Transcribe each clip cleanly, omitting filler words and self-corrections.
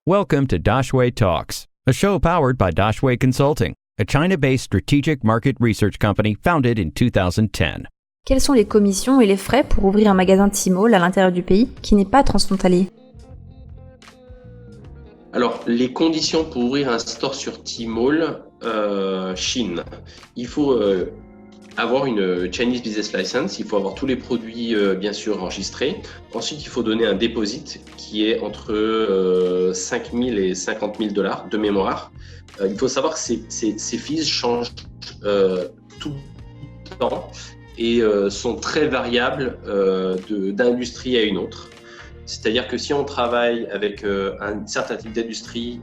Welcome to Dashway Talks, a show powered by Dashway Consulting, a China-based strategic market research company founded in 2010. Quelles sont les commissions et les frais pour ouvrir un magasin Tmall à l'intérieur du pays qui n'est pas transfrontalier ? Alors, les conditions pour ouvrir un store sur Tmall, Chine. Il faut avoir une Chinese Business License, il faut avoir tous les produits bien sûr enregistrés. Ensuite, il faut donner un deposit qui est entre 5 000 et 50 000 dollars de mémoire. Il faut savoir que ces fees changent tout le temps et sont très variables d'industrie à une autre. C'est-à-dire que si on travaille avec un certain type d'industrie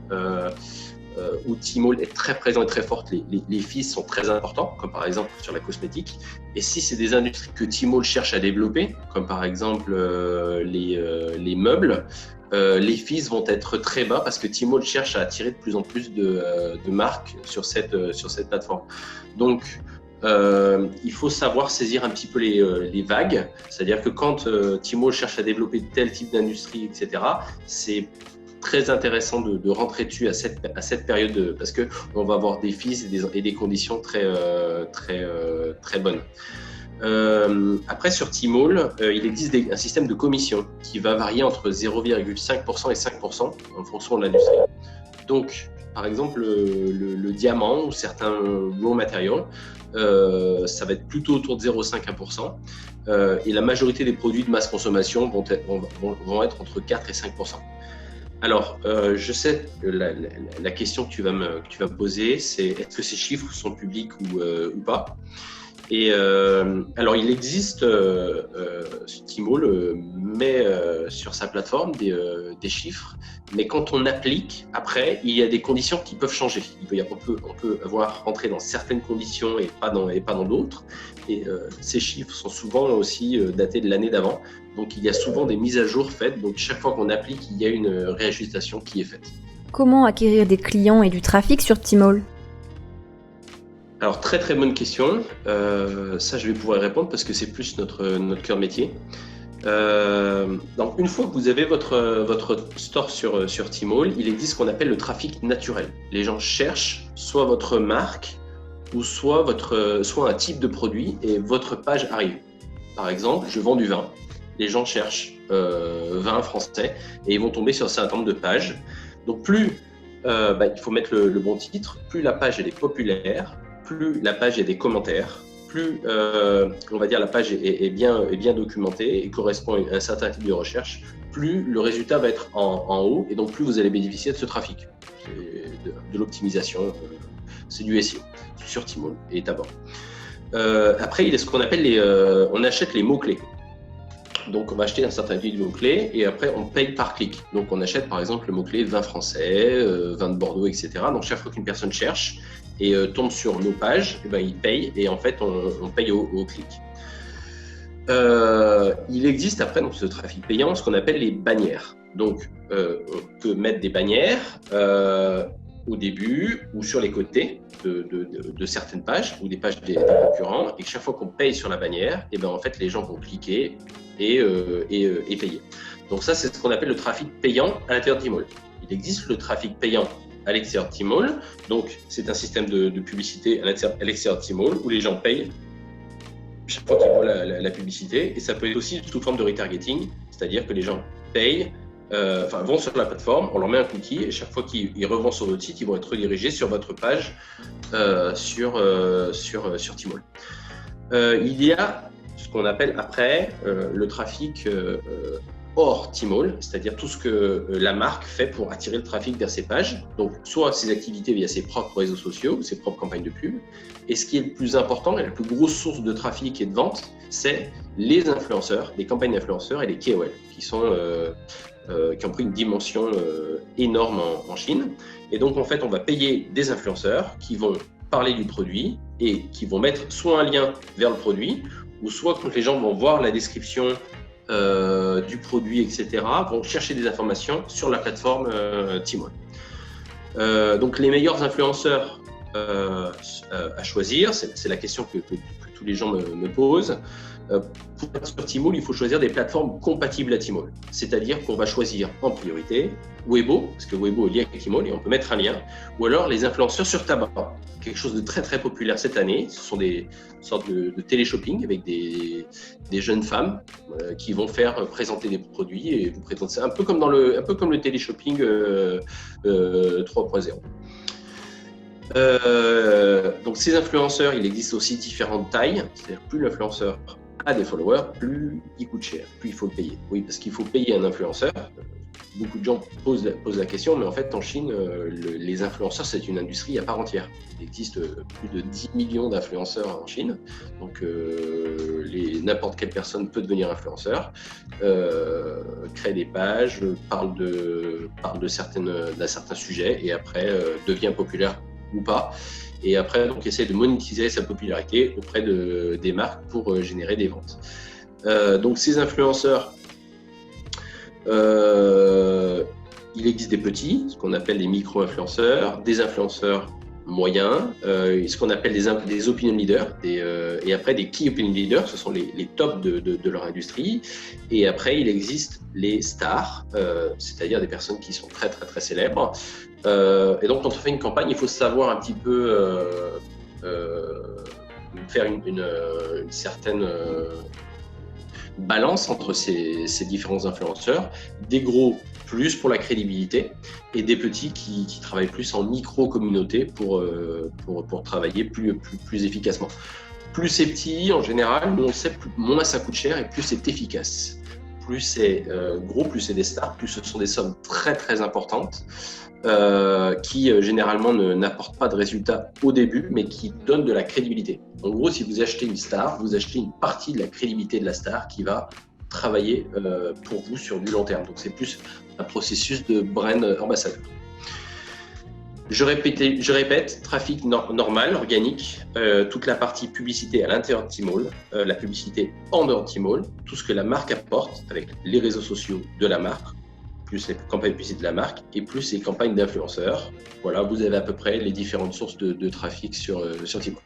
où Tmall est très présent et très forte, les fees sont très importants, comme par exemple sur la cosmétique. Et si c'est des industries que Tmall cherche à développer, comme par exemple les meubles, les fees vont être très bas parce que Tmall cherche à attirer de plus en plus de marques sur cette plateforme. Donc, il faut savoir saisir un petit peu les vagues, c'est-à-dire que quand Tmall cherche à développer tel type d'industrie, etc., c'est très intéressant de rentrer dessus à cette période parce qu'on va avoir des fees et des conditions très bonnes. Après, sur Tmall, il existe un système de commission qui va varier entre 0,5% et 5% en fonction de l'industrie. Donc, par exemple, le diamant ou certains raw materials, ça va être plutôt autour de 0,5-1%. Et la majorité des produits de masse consommation vont être entre 4 et 5%. Alors, je sais que la question que tu vas me poser, c'est est-ce que ces chiffres sont publics ou pas ? Et alors, il existe, Tmall met sur sa plateforme des chiffres, mais quand on applique, après, il y a des conditions qui peuvent changer. On peut avoir rentré dans certaines conditions et pas dans d'autres. Et ces chiffres sont souvent aussi datés de l'année d'avant. Donc, il y a souvent des mises à jour faites. Donc, chaque fois qu'on applique, il y a une réajustation qui est faite. Comment acquérir des clients et du trafic sur Tmall ? Alors, très très bonne question. Ça, je vais pouvoir y répondre parce que c'est plus notre cœur métier. Donc, une fois que vous avez votre store sur Tmall, il existe ce qu'on appelle le trafic naturel. Les gens cherchent soit votre marque ou soit un type de produit et votre page arrive. Par exemple, je vends du vin. Les gens cherchent vin français et ils vont tomber sur un certain nombre de pages. Donc, plus il faut mettre le bon titre, plus la page elle est populaire, plus la page a des commentaires, plus on va dire la page est bien documentée et correspond à un certain type de recherche, plus le résultat va être en haut et donc plus vous allez bénéficier de ce trafic. C'est de l'optimisation, c'est du SEO sur Tmall et d'abord. Après, il y a ce qu'on appelle on achète les mots-clés. Donc, on va acheter un certain type de mots-clés et après, on paye par clic. Donc, on achète par exemple le mot-clé vin français, vin de Bordeaux, etc. Donc, chaque fois qu'une personne cherche et tombe sur nos pages, il paye et en fait, on paye au clic. Il existe après donc, ce trafic payant, ce qu'on appelle les bannières. Donc, on peut mettre des bannières au début ou sur les côtés de certaines pages ou des pages des concurrents et chaque fois qu'on paye sur la bannière, en fait, les gens vont cliquer et payer. Donc ça, c'est ce qu'on appelle le trafic payant à l'intérieur de Tmall. Il existe le trafic payant à l'extérieur de Tmall. Donc, c'est un système de publicité à l'extérieur de Tmall où les gens payent chaque fois qu'ils voient la publicité. Et ça peut être aussi sous forme de retargeting, c'est-à-dire que les gens payent, vont sur la plateforme, on leur met un cookie et chaque fois qu'ils revont sur votre site, ils vont être redirigés sur votre page sur Tmall. Il y a ce qu'on appelle après le trafic hors Tmall, c'est-à-dire tout ce que la marque fait pour attirer le trafic vers ses pages, donc soit ses activités via ses propres réseaux sociaux ou ses propres campagnes de pub. Et ce qui est le plus important et la plus grosse source de trafic et de vente, c'est les influenceurs, les campagnes d'influenceurs et les KOL qui ont pris une dimension énorme en Chine. Et donc en fait, on va payer des influenceurs qui vont parler du produit et qui vont mettre soit un lien vers le produit ou soit quand les gens vont voir la description du produit, etc., vont chercher des informations sur la plateforme Tmall. Donc les meilleurs influenceurs à choisir, c'est la question que tous les gens me posent. Pour être sur Tmall, il faut choisir des plateformes compatibles à Tmall. C'est-à-dire qu'on va choisir en priorité Weibo, parce que Weibo est lié avec Tmall et on peut mettre un lien, ou alors les influenceurs sur tabac. Quelque chose de très très populaire cette année. Ce sont des sortes de télé-shopping avec des jeunes femmes qui vont faire présenter des produits et vous présenter ça un peu comme le télé-shopping 3.0. Donc ces influenceurs, il existe aussi différentes tailles. C'est-à-dire plus l'influenceur a des followers, plus il coûte cher, plus il faut le payer. Oui, parce qu'il faut payer un influenceur. Beaucoup de gens posent la question, mais en fait, en Chine, les influenceurs, c'est une industrie à part entière. Il existe plus de 10 millions d'influenceurs en Chine. Donc, n'importe quelle personne peut devenir influenceur, crée des pages, parle d'un certain sujet et après devient populaire ou pas. Et après, donc, essaie de monétiser sa popularité auprès des marques pour générer des ventes. Donc, ces influenceurs, il existe des petits, ce qu'on appelle des micro-influenceurs, des influenceurs moyens, ce qu'on appelle des opinion leaders, et après des key opinion leaders, ce sont les tops de leur industrie. Et après, il existe les stars, c'est-à-dire des personnes qui sont très très très célèbres. Et donc, quand on fait une campagne, il faut savoir un petit peu faire une certaine balance entre ces différents influenceurs, des gros plus pour la crédibilité et des petits qui travaillent plus en micro-communauté pour travailler plus efficacement. Plus c'est petit, en général, moins ça coûte cher et plus c'est efficace. Plus c'est gros, plus c'est des stars, plus ce sont des sommes très très importantes qui généralement n'apportent pas de résultats au début, mais qui donnent de la crédibilité. En gros, si vous achetez une star, vous achetez une partie de la crédibilité de la star qui va travailler pour vous sur du long terme. Donc c'est plus un processus de brand ambassadeur. Je répète, trafic normal, organique, toute la partie publicité à l'intérieur de Tmall, la publicité en dehors de Tmall, tout ce que la marque apporte avec les réseaux sociaux de la marque, plus les campagnes de publicité de la marque et plus les campagnes d'influenceurs. Voilà, vous avez à peu près les différentes sources de trafic sur Tmall.